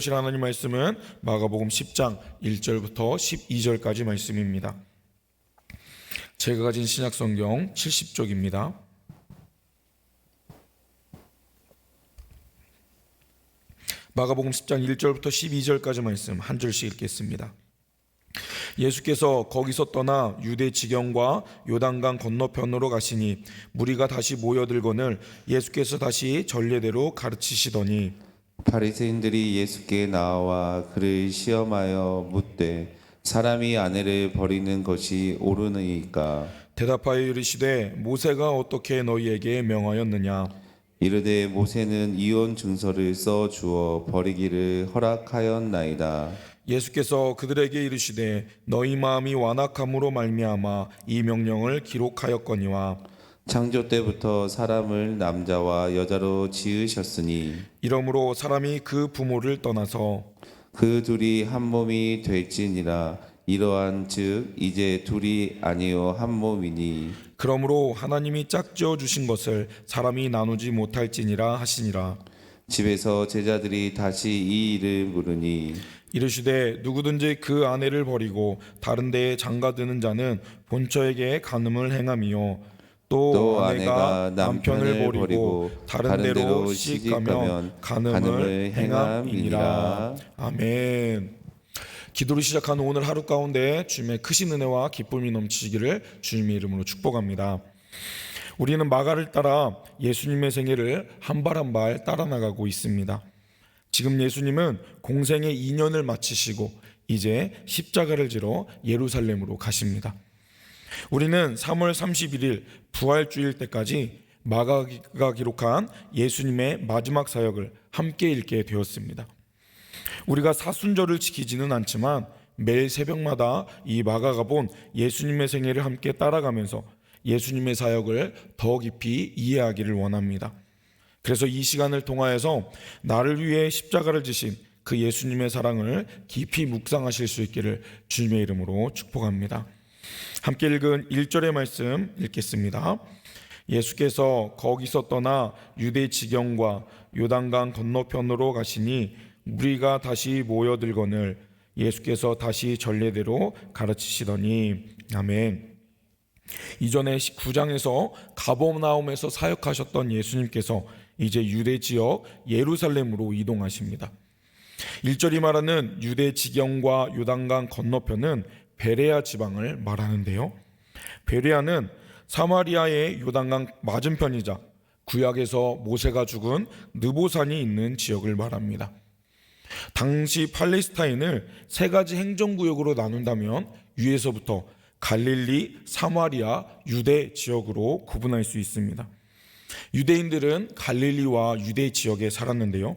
하나님 말씀은 마가복음 10장 1절부터 12절까지 말씀입니다. 제가 가진 신약성경 70쪽입니다. 마가복음 10장 1절부터 12절까지 말씀 한 절씩 읽겠습니다. 예수께서 거기서 떠나 유대 지경과 요단강 건너편으로 가시니 무리가 다시 모여들거늘 예수께서 다시 전례대로 가르치시더니 바리새인들이 예수께 나와 그를 시험하여 묻되 사람이 아내를 버리는 것이 옳으니까 대답하여 이르시되 모세가 어떻게 너희에게 명하였느냐. 이르되 모세는 이혼 증서를 써 주어 버리기를 허락하였나이다. 예수께서 그들에게 이르시되 너희 마음이 완악함으로 말미암아 이 명령을 기록하였거니와 창조 때부터 사람을 남자와 여자로 지으셨으니 이러므로 사람이 그 부모를 떠나서 그 둘이 한 몸이 될지니라. 이러한 즉 이제 둘이 아니요 한 몸이니 그러므로 하나님이 짝지어 주신 것을 사람이 나누지 못할지니라 하시니라. 집에서 제자들이 다시 이 일을 물으니 이르시되 누구든지 그 아내를 버리고 다른 데에 장가드는 자는 본처에게 간음을 행함이요 또 아내가 남편을 버리고 다른 데로 시집가면 간음을 행함이니라. 아멘. 기도를 시작한 오늘 하루 가운데 주님의 크신 은혜와 기쁨이 넘치시기를 주님의 이름으로 축복합니다. 우리는 마가를 따라 예수님의 생애를 한 발 한 발 따라 나가고 있습니다. 지금 예수님은 공생의 2년을 마치시고 이제 십자가를 지러 예루살렘으로 가십니다. 우리는 3월 31일 부활주일 때까지 마가가 기록한 예수님의 마지막 사역을 함께 읽게 되었습니다. 우리가 사순절을 지키지는 않지만 매일 새벽마다 이 마가가 본 예수님의 생애를 함께 따라가면서 예수님의 사역을 더 깊이 이해하기를 원합니다. 그래서 이 시간을 통하여서 나를 위해 십자가를 지신 그 예수님의 사랑을 깊이 묵상하실 수 있기를 주님의 이름으로 축복합니다. 함께 읽은 1절의 말씀 읽겠습니다. 예수께서 거기서 떠나 유대 지경과 요단강 건너편으로 가시니 무리가 다시 모여들거늘 예수께서 다시 전례대로 가르치시더니 아멘. 이전에 9장에서 가버나움에서 사역하셨던 예수님께서 이제 유대 지역 예루살렘으로 이동하십니다. 1절이 말하는 유대 지경과 요단강 건너편은 베레아 지방을 말하는데요. 베레아는 사마리아의 요단강 맞은편이자 구약에서 모세가 죽은 느보산이 있는 지역을 말합니다. 당시 팔레스타인을 세 가지 행정구역으로 나눈다면 위에서부터 갈릴리, 사마리아, 유대 지역으로 구분할 수 있습니다. 유대인들은 갈릴리와 유대 지역에 살았는데요.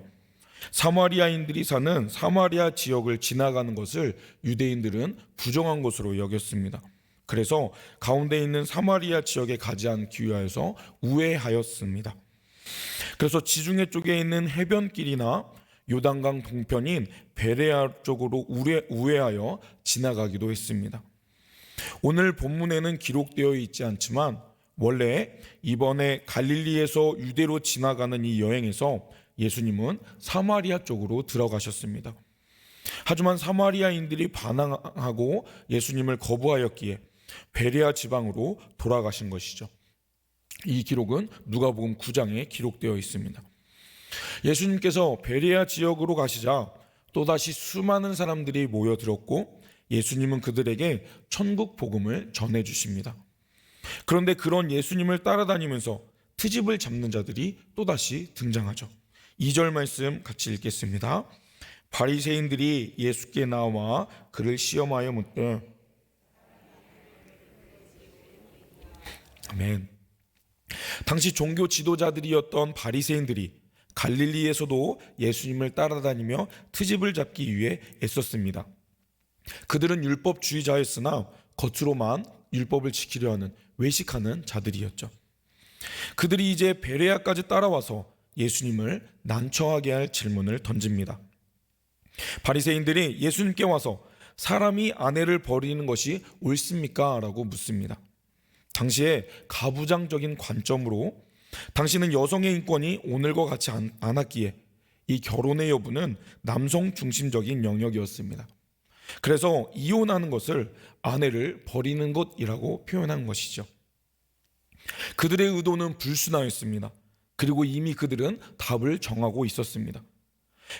사마리아인들이 사는 사마리아 지역을 지나가는 것을 유대인들은 부정한 것으로 여겼습니다. 그래서 가운데 있는 사마리아 지역에 가지 않기 위하여서 우회하였습니다. 그래서 지중해 쪽에 있는 해변길이나 요단강 동편인 베레아 쪽으로 우회하여 지나가기도 했습니다. 오늘 본문에는 기록되어 있지 않지만 원래 이번에 갈릴리에서 유대로 지나가는 이 여행에서 예수님은 사마리아 쪽으로 들어가셨습니다. 하지만 사마리아인들이 반항하고 예수님을 거부하였기에 베레아 지방으로 돌아가신 것이죠. 이 기록은 누가복음 9장에 기록되어 있습니다. 예수님께서 베레아 지역으로 가시자 또다시 수많은 사람들이 모여들었고 예수님은 그들에게 천국 복음을 전해주십니다. 그런데 그런 예수님을 따라다니면서 트집을 잡는 자들이 또다시 등장하죠. 2절 말씀 같이 읽겠습니다. 바리새인들이 예수께 나와 그를 시험하여 묻되 아멘. 당시 종교 지도자들이었던 바리새인들이 갈릴리에서도 예수님을 따라다니며 트집을 잡기 위해 애썼습니다. 그들은 율법주의자였으나 겉으로만 율법을 지키려 하는 외식하는 자들이었죠. 그들이 이제 베레아까지 따라와서 예수님을 난처하게 할 질문을 던집니다. 바리새인들이 예수님께 와서 사람이 아내를 버리는 것이 옳습니까? 라고 묻습니다. 당시에 가부장적인 관점으로 당신은 여성의 인권이 오늘과 같지 않았기에 이 결혼의 여부는 남성 중심적인 영역이었습니다. 그래서 이혼하는 것을 아내를 버리는 것이라고 표현한 것이죠. 그들의 의도는 불순하였습니다. 그리고 이미 그들은 답을 정하고 있었습니다.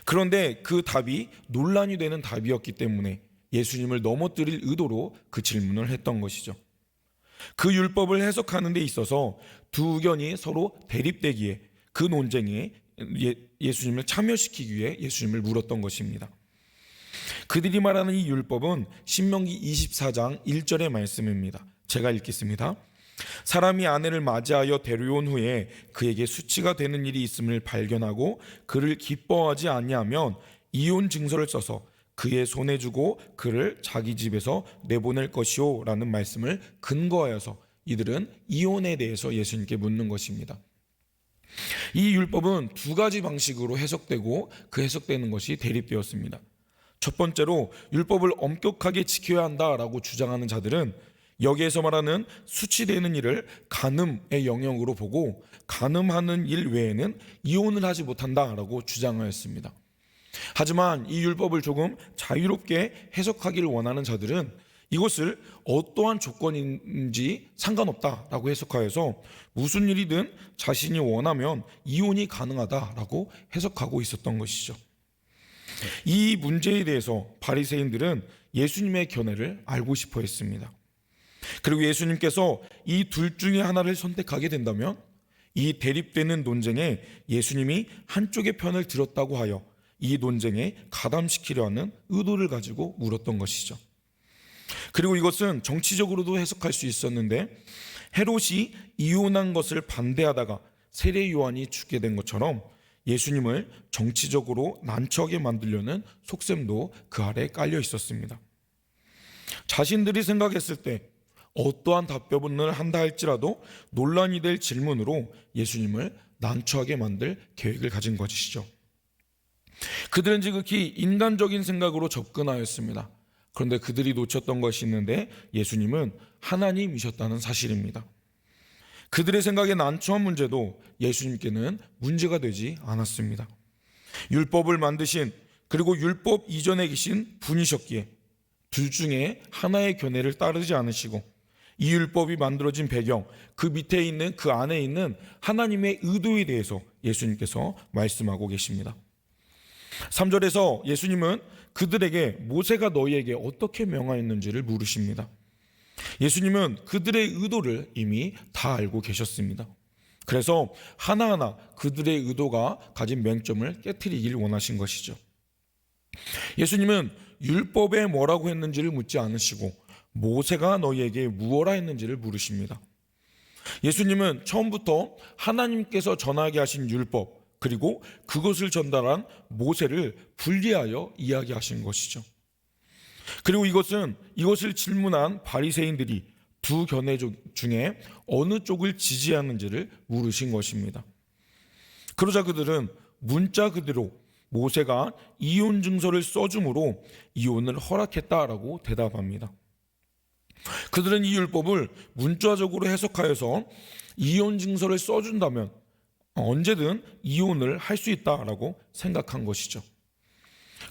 그런데 그 답이 논란이 되는 답이었기 때문에 예수님을 넘어뜨릴 의도로 그 질문을 했던 것이죠. 그 율법을 해석하는 데 있어서 두 의견이 서로 대립되기에 그 논쟁에 예수님을 참여시키기 위해 예수님을 물었던 것입니다. 그들이 말하는 이 율법은 신명기 24장 1절의 말씀입니다. 제가 읽겠습니다. 사람이 아내를 맞이하여 데려온 후에 그에게 수치가 되는 일이 있음을 발견하고 그를 기뻐하지 아니하면 이혼 증서를 써서 그의 손에 주고 그를 자기 집에서 내보낼 것이요 라는 말씀을 근거하여서 이들은 이혼에 대해서 예수님께 묻는 것입니다. 이 율법은 두 가지 방식으로 해석되고 그 해석되는 것이 대립되었습니다. 첫 번째로 율법을 엄격하게 지켜야 한다라고 주장하는 자들은 여기에서 말하는 수치되는 일을 간음의 영역으로 보고 간음하는 일 외에는 이혼을 하지 못한다라고 주장하였습니다. 하지만 이 율법을 조금 자유롭게 해석하기를 원하는 자들은 이것을 어떠한 조건인지 상관없다라고 해석하여서 무슨 일이든 자신이 원하면 이혼이 가능하다라고 해석하고 있었던 것이죠. 이 문제에 대해서 바리새인들은 예수님의 견해를 알고 싶어 했습니다. 그리고 예수님께서 이 둘 중에 하나를 선택하게 된다면 이 대립되는 논쟁에 예수님이 한쪽의 편을 들었다고 하여 이 논쟁에 가담시키려 하는 의도를 가지고 물었던 것이죠. 그리고 이것은 정치적으로도 해석할 수 있었는데 헤롯이 이혼한 것을 반대하다가 세례 요한이 죽게 된 것처럼 예수님을 정치적으로 난처하게 만들려는 속셈도 그 아래에 깔려 있었습니다. 자신들이 생각했을 때 어떠한 답변을 한다 할지라도 논란이 될 질문으로 예수님을 난처하게 만들 계획을 가진 것이죠. 그들은 지극히 인간적인 생각으로 접근하였습니다. 그런데 그들이 놓쳤던 것이 있는데 예수님은 하나님이셨다는 사실입니다. 그들의 생각에 난처한 문제도 예수님께는 문제가 되지 않았습니다. 율법을 만드신 그리고 율법 이전에 계신 분이셨기에 둘 중에 하나의 견해를 따르지 않으시고 이 율법이 만들어진 배경, 그 밑에 있는 그 안에 있는 하나님의 의도에 대해서 예수님께서 말씀하고 계십니다. 3절에서 예수님은 그들에게 모세가 너희에게 어떻게 명하였는지를 물으십니다. 예수님은 그들의 의도를 이미 다 알고 계셨습니다. 그래서 하나하나 그들의 의도가 가진 맹점을 깨트리길 원하신 것이죠. 예수님은 율법에 뭐라고 했는지를 묻지 않으시고 모세가 너희에게 무엇라 했는지를 물으십니다. 예수님은 처음부터 하나님께서 전하게 하신 율법 그리고 그것을 전달한 모세를 분리하여 이야기하신 것이죠. 그리고 이것을 질문한 바리새인들이 두 견해 중에 어느 쪽을 지지하는지를 물으신 것입니다. 그러자 그들은 문자 그대로 모세가 이혼 증서를 써줌으로 이혼을 허락했다라고 대답합니다. 그들은 이 율법을 문자적으로 해석하여서 이혼 증서를 써준다면 언제든 이혼을 할 수 있다라고 생각한 것이죠.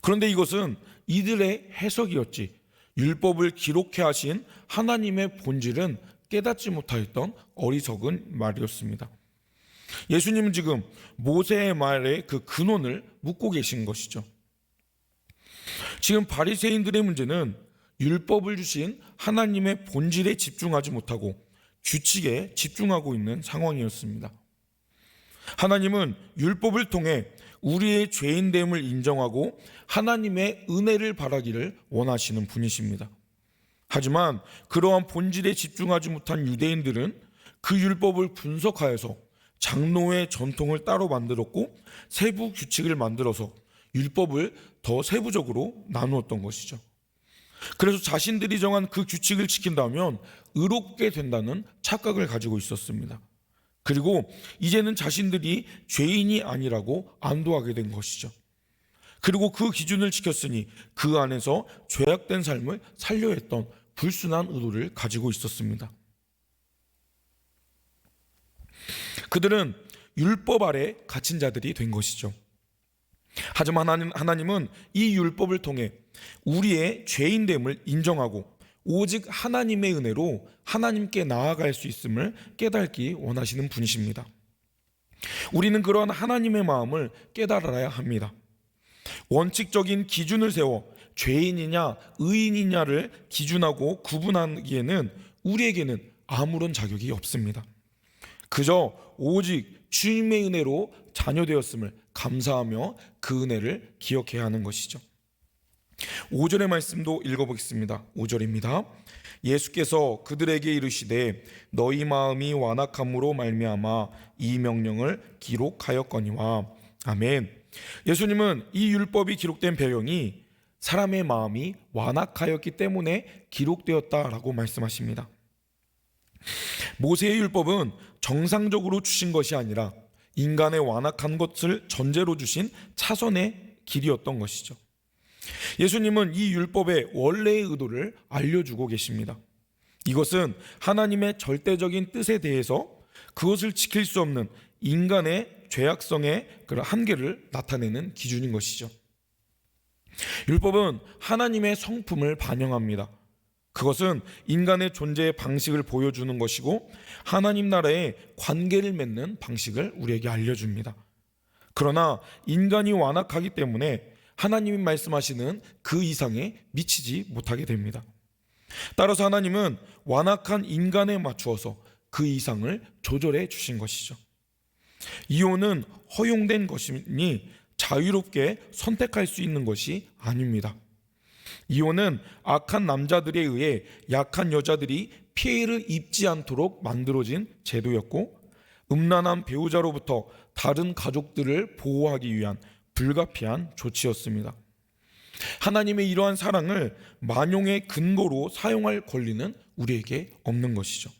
그런데 이것은 이들의 해석이었지 율법을 기록해 하신 하나님의 본질은 깨닫지 못하였던 어리석은 말이었습니다. 예수님은 지금 모세의 말의 그 근원을 묻고 계신 것이죠. 지금 바리새인들의 문제는 율법을 주신 하나님의 본질에 집중하지 못하고 규칙에 집중하고 있는 상황이었습니다. 하나님은 율법을 통해 우리의 죄인됨을 인정하고 하나님의 은혜를 바라기를 원하시는 분이십니다. 하지만 그러한 본질에 집중하지 못한 유대인들은 그 율법을 분석하여서 장로의 전통을 따로 만들었고 세부 규칙을 만들어서 율법을 더 세부적으로 나누었던 것이죠. 그래서 자신들이 정한 그 규칙을 지킨다면 의롭게 된다는 착각을 가지고 있었습니다. 그리고 이제는 자신들이 죄인이 아니라고 안도하게 된 것이죠. 그리고 그 기준을 지켰으니 그 안에서 죄악된 삶을 살려 했던 불순한 의도를 가지고 있었습니다. 그들은 율법 아래 갇힌 자들이 된 것이죠. 하지만 하나님은 이 율법을 통해 우리의 죄인됨을 인정하고 오직 하나님의 은혜로 하나님께 나아갈 수 있음을 깨닫기 원하시는 분이십니다. 우리는 그러한 하나님의 마음을 깨달아야 합니다. 원칙적인 기준을 세워 죄인이냐 의인이냐를 기준하고 구분하기에는 우리에게는 아무런 자격이 없습니다. 그저 오직 주님의 은혜로 자녀되었음을 감사하며 그 은혜를 기억해야 하는 것이죠. 5절의 말씀도 읽어보겠습니다. 5절입니다. 예수께서 그들에게 이르시되 너희 마음이 완악함으로 말미암아 이 명령을 기록하였거니와. 아멘. 예수님은 이 율법이 기록된 배경이 사람의 마음이 완악하였기 때문에 기록되었다라고 말씀하십니다. 모세의 율법은 정상적으로 주신 것이 아니라 인간의 완악한 것을 전제로 주신 차선의 길이었던 것이죠. 예수님은 이 율법의 원래의 의도를 알려주고 계십니다. 이것은 하나님의 절대적인 뜻에 대해서 그것을 지킬 수 없는 인간의 죄악성의 그런 한계를 나타내는 기준인 것이죠. 율법은 하나님의 성품을 반영합니다. 그것은 인간의 존재의 방식을 보여주는 것이고 하나님 나라의 관계를 맺는 방식을 우리에게 알려줍니다. 그러나 인간이 완악하기 때문에 하나님이 말씀하시는 그 이상에 미치지 못하게 됩니다. 따라서 하나님은 완악한 인간에 맞추어서 그 이상을 조절해 주신 것이죠. 이혼은 허용된 것이니 자유롭게 선택할 수 있는 것이 아닙니다. 이혼은 악한 남자들에 의해 약한 여자들이 피해를 입지 않도록 만들어진 제도였고 음란한 배우자로부터 다른 가족들을 보호하기 위한 불가피한 조치였습니다. 하나님의 이러한 사랑을 만용의 근거로 사용할 권리는 우리에게 없는 것이죠.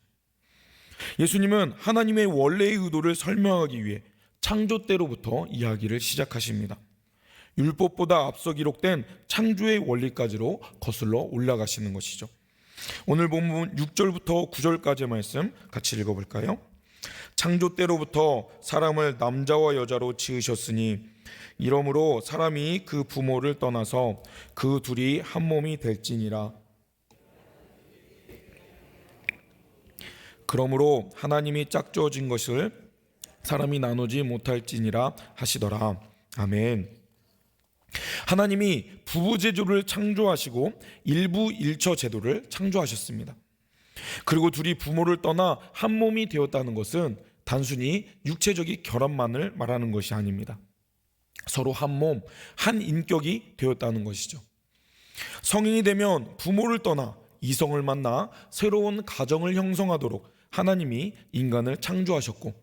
예수님은 하나님의 원래의 의도를 설명하기 위해 창조 때로부터 이야기를 시작하십니다. 율법보다 앞서 기록된 창조의 원리까지로 거슬러 올라가시는 것이죠. 오늘 본문 6절부터 9절까지의 말씀 같이 읽어볼까요? 창조 때로부터 사람을 남자와 여자로 지으셨으니 이러므로 사람이 그 부모를 떠나서 그 둘이 한 몸이 될지니라. 그러므로 하나님이 짝지어진 것을 사람이 나누지 못할지니라 하시더라. 아멘. 하나님이 부부 제도를 창조하시고 일부 일처 제도를 창조하셨습니다. 그리고 둘이 부모를 떠나 한 몸이 되었다는 것은 단순히 육체적인 결합만을 말하는 것이 아닙니다. 서로 한 몸, 한 인격이 되었다는 것이죠. 성인이 되면 부모를 떠나 이성을 만나 새로운 가정을 형성하도록 하나님이 인간을 창조하셨고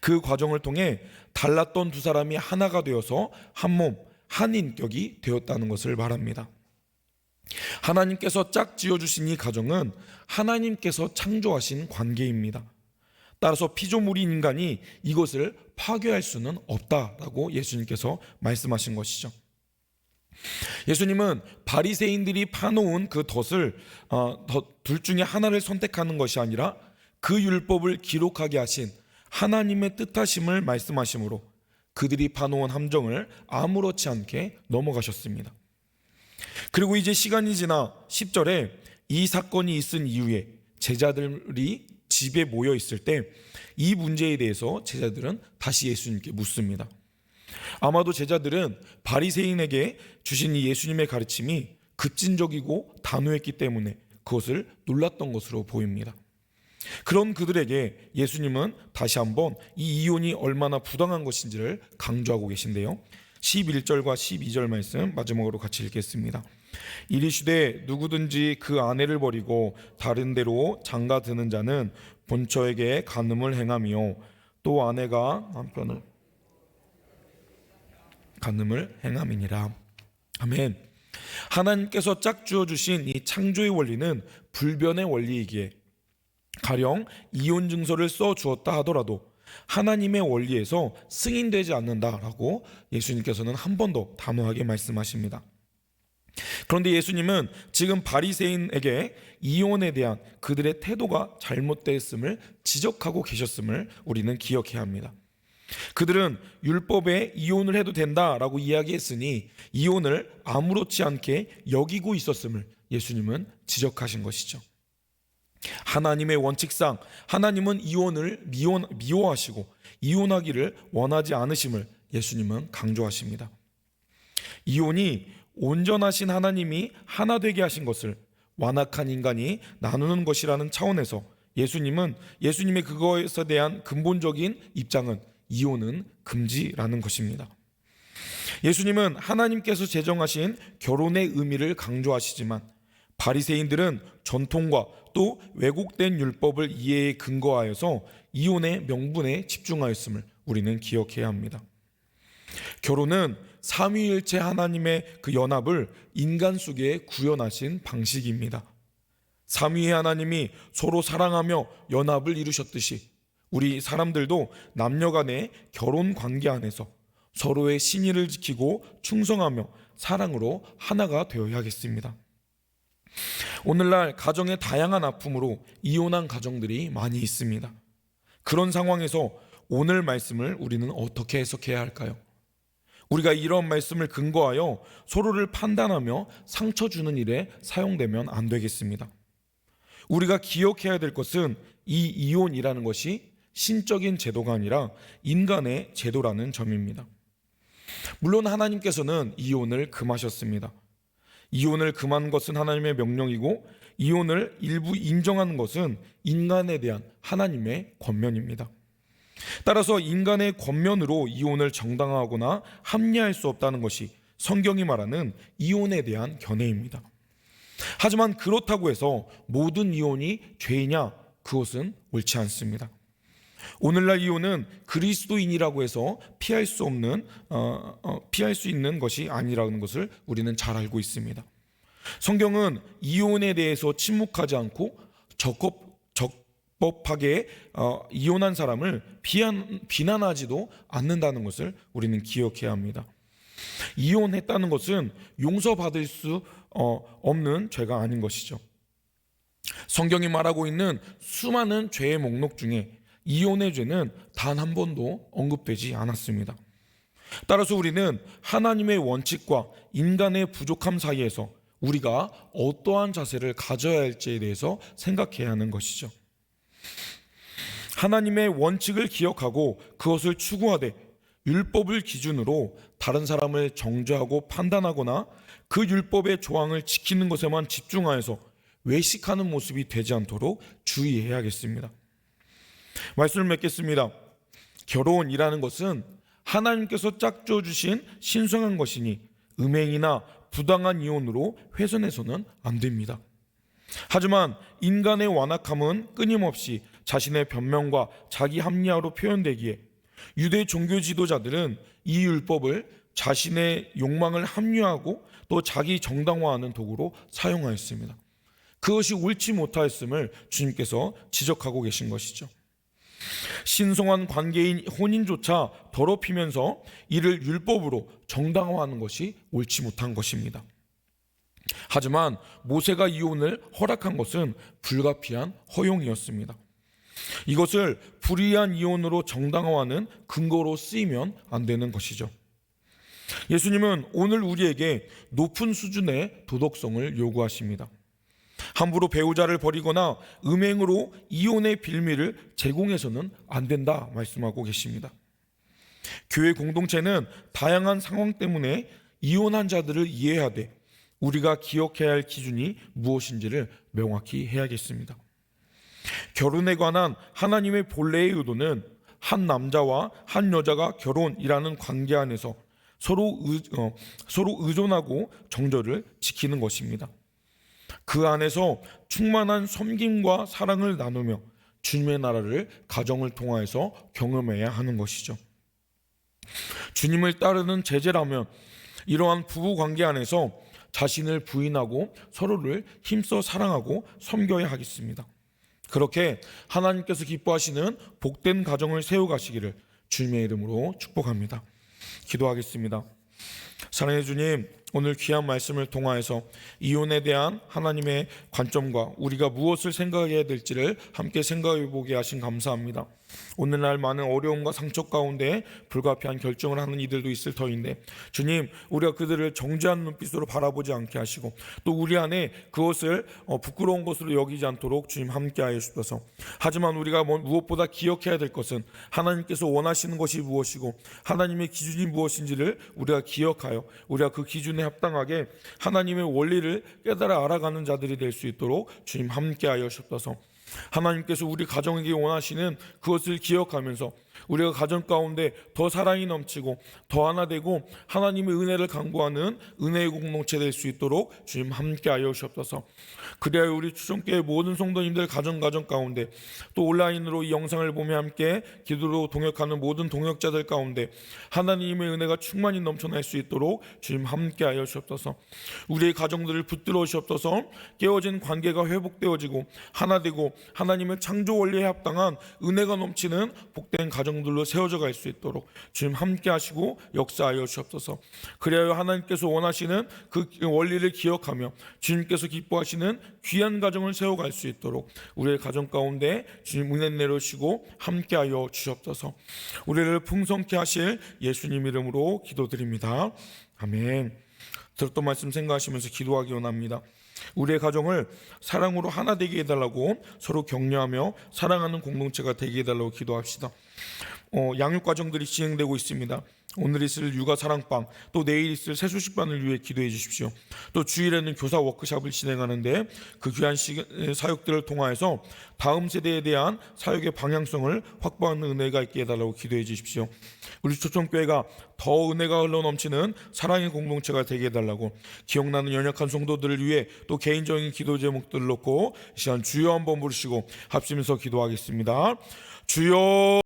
그 과정을 통해 달랐던 두 사람이 하나가 되어서 한 몸, 한 인격이 되었다는 것을 말합니다. 하나님께서 짝지어 주신 이 가정은 하나님께서 창조하신 관계입니다. 따라서 피조물인 인간이 이것을 파괴할 수는 없다라고 예수님께서 말씀하신 것이죠. 예수님은 바리새인들이 파놓은 그 덫을 둘 중에 하나를 선택하는 것이 아니라 그 율법을 기록하게 하신 하나님의 뜻하심을 말씀하심으로 그들이 파놓은 함정을 아무렇지 않게 넘어가셨습니다. 그리고 이제 시간이 지나 10절에 이 사건이 있은 이후에 제자들이 집에 모여 있을 때 이 문제에 대해서 제자들은 다시 예수님께 묻습니다. 아마도 제자들은 바리새인에게 주신 이 예수님의 가르침이 급진적이고 단호했기 때문에 그것을 놀랐던 것으로 보입니다. 그런 그들에게 예수님은 다시 한번 이 이혼이 얼마나 부당한 것인지를 강조하고 계신데요. 11절과 12절 말씀 마지막으로 같이 읽겠습니다. 이르시되 누구든지 그 아내를 버리고 다른 데로 장가드는 자는 본처에게 간음을 행하며 또 아내가 남편을 간음을 행함이니라. 아멘. 하나님께서 짝지어 주신 이 창조의 원리는 불변의 원리이기에 가령 이혼 증서를 써 주었다 하더라도 하나님의 원리에서 승인되지 않는다라고 예수님께서는 한 번 더 단호하게 말씀하십니다. 그런데 예수님은 지금 바리새인에게 이혼에 대한 그들의 태도가 잘못되었음을 지적하고 계셨음을 우리는 기억해야 합니다. 그들은 율법에 이혼을 해도 된다라고 이야기했으니 이혼을 아무렇지 않게 여기고 있었음을 예수님은 지적하신 것이죠. 하나님의 원칙상 하나님은 이혼을 미워하시고 이혼하기를 원하지 않으심을 예수님은 강조하십니다. 이혼이 온전하신 하나님이 하나 되게 하신 것을 완악한 인간이 나누는 것이라는 차원에서 예수님의 그것에 대한 근본적인 입장은 이혼은 금지라는 것입니다. 예수님은 하나님께서 제정하신 결혼의 의미를 강조하시지만 바리새인들은 전통과 또 왜곡된 율법을 이해에 근거하여서 이혼의 명분에 집중하였음을 우리는 기억해야 합니다. 결혼은 삼위일체 하나님의 그 연합을 인간 속에 구현하신 방식입니다. 삼위의 하나님이 서로 사랑하며 연합을 이루셨듯이 우리 사람들도 남녀 간의 결혼 관계 안에서 서로의 신의를 지키고 충성하며 사랑으로 하나가 되어야겠습니다. 오늘날 가정의 다양한 아픔으로 이혼한 가정들이 많이 있습니다. 그런 상황에서 오늘 말씀을 우리는 어떻게 해석해야 할까요? 우리가 이런 말씀을 근거하여 서로를 판단하며 상처 주는 일에 사용되면 안 되겠습니다. 우리가 기억해야 될 것은 이 이혼이라는 것이 신적인 제도가 아니라 인간의 제도라는 점입니다. 물론 하나님께서는 이혼을 금하셨습니다. 이혼을 금한 것은 하나님의 명령이고 이혼을 일부 인정하는 것은 인간에 대한 하나님의 권면입니다. 따라서 인간의 권면으로 이혼을 정당화하거나 합리화할 수 없다는 것이 성경이 말하는 이혼에 대한 견해입니다. 하지만 그렇다고 해서 모든 이혼이 죄이냐? 그것은 옳지 않습니다. 오늘날 이혼은 그리스도인이라고 해서 피할 수 있는 것이 아니라는 것을 우리는 잘 알고 있습니다. 성경은 이혼에 대해서 침묵하지 않고 적법하게 이혼한 사람을 비난하지도 않는다는 것을 우리는 기억해야 합니다. 이혼했다는 것은 용서받을 수 없는 죄가 아닌 것이죠. 성경이 말하고 있는 수많은 죄의 목록 중에 이혼의 죄는 단 한 번도 언급되지 않았습니다. 따라서 우리는 하나님의 원칙과 인간의 부족함 사이에서 우리가 어떠한 자세를 가져야 할지에 대해서 생각해야 하는 것이죠. 하나님의 원칙을 기억하고 그것을 추구하되 율법을 기준으로 다른 사람을 정죄하고 판단하거나 그 율법의 조항을 지키는 것에만 집중하여서 외식하는 모습이 되지 않도록 주의해야겠습니다. 말씀을 맺겠습니다. 결혼이라는 것은 하나님께서 짝져 주신 신성한 것이니 음행이나 부당한 이혼으로 훼손해서는 안 됩니다. 하지만 인간의 완악함은 끊임없이 자신의 변명과 자기 합리화로 표현되기에 유대 종교 지도자들은 이 율법을 자신의 욕망을 합리화하고 또 자기 정당화하는 도구로 사용하였습니다. 그것이 옳지 못하였음을 주님께서 지적하고 계신 것이죠. 신성한 관계인 혼인조차 더럽히면서 이를 율법으로 정당화하는 것이 옳지 못한 것입니다. 하지만 모세가 이혼을 허락한 것은 불가피한 허용이었습니다. 이것을 불의한 이혼으로 정당화하는 근거로 쓰이면 안 되는 것이죠. 예수님은 오늘 우리에게 높은 수준의 도덕성을 요구하십니다. 함부로 배우자를 버리거나 음행으로 이혼의 빌미를 제공해서는 안 된다 말씀하고 계십니다. 교회 공동체는 다양한 상황 때문에 이혼한 자들을 이해하되 우리가 기억해야 할 기준이 무엇인지를 명확히 해야겠습니다. 결혼에 관한 하나님의 본래의 의도는 한 남자와 한 여자가 결혼이라는 관계 안에서 서로 의존하고 정절을 지키는 것입니다. 그 안에서 충만한 섬김과 사랑을 나누며 주님의 나라를 가정을 통하여서 경험해야 하는 것이죠. 주님을 따르는 제자라면 이러한 부부 관계 안에서 자신을 부인하고 서로를 힘써 사랑하고 섬겨야 하겠습니다. 그렇게 하나님께서 기뻐하시는 복된 가정을 세워가시기를 주님의 이름으로 축복합니다. 기도하겠습니다. 사랑의 주님, 오늘 귀한 말씀을 통하여서 이혼에 대한 하나님의 관점과 우리가 무엇을 생각해야 될지를 함께 생각해 보게 하신 감사합니다. 오늘날 많은 어려움과 상처 가운데 불가피한 결정을 하는 이들도 있을 터인데, 주님, 우리가 그들을 정죄한 눈빛으로 바라보지 않게 하시고 또 우리 안에 그것을 부끄러운 것으로 여기지 않도록 주님 함께하여 주셔서, 하지만 우리가 무엇보다 기억해야 될 것은 하나님께서 원하시는 것이 무엇이고 하나님의 기준이 무엇인지를 우리가 기억하여 우리가 그 기준에 합당하게 하나님의 원리를 깨달아 알아가는 자들이 될 수 있도록 주님 함께하여 주셔서, 하나님께서 우리 가정에게 원하시는 그것을 기억하면서 우리가 가정 가운데 더 사랑이 넘치고 더 하나 되고 하나님의 은혜를 강구하는 은혜의 공동체 될 수 있도록 주님 함께하여 주옵소서. 그래야 우리 추천교회 모든 성도님들 가정 가운데 또 온라인으로 이 영상을 보며 함께 기도로 동역하는 모든 동역자들 가운데 하나님의 은혜가 충만히 넘쳐날 수 있도록 주님 함께하여 주옵소서. 우리의 가정들을 붙들어 주옵소서. 깨어진 관계가 회복되어지고 하나 되고 하나님의 창조 원리에 합당한 은혜가 넘치는 복된 가정들로 세워져 갈 수 있도록 주님 함께 하시고 역사하여 주옵소서. 그래야 하나님께서 원하시는 그 원리를 기억하며 주님께서 기뻐하시는 귀한 가정을 세워갈 수 있도록 우리의 가정 가운데 주님 은혜 내려주시고 함께하여 주옵소서. 우리를 풍성케 하실 예수님 이름으로 기도드립니다. 아멘. 들었던 말씀 생각하시면서 기도하기 원합니다. 우리의 가정을 사랑으로 하나 되게 해달라고 서로 격려하며 사랑하는 공동체가 되게 해달라고 기도합시다. 양육 과정들이 진행되고 있습니다. 오늘 있을 육아 사랑방, 또 내일 있을 세수식반을 위해 기도해 주십시오. 또 주일에는 교사 워크숍을 진행하는데 그 귀한 사역들을 통하여서 다음 세대에 대한 사역의 방향성을 확보하는 은혜가 있게 해달라고 기도해 주십시오. 우리 초청교회가 더 은혜가 흘러넘치는 사랑의 공동체가 되게 해달라고, 기억나는 연약한 성도들을 위해 또 개인적인 기도 제목들을 놓고 이 시간 주여 한번 부르시고 합심해서 기도하겠습니다. 주여.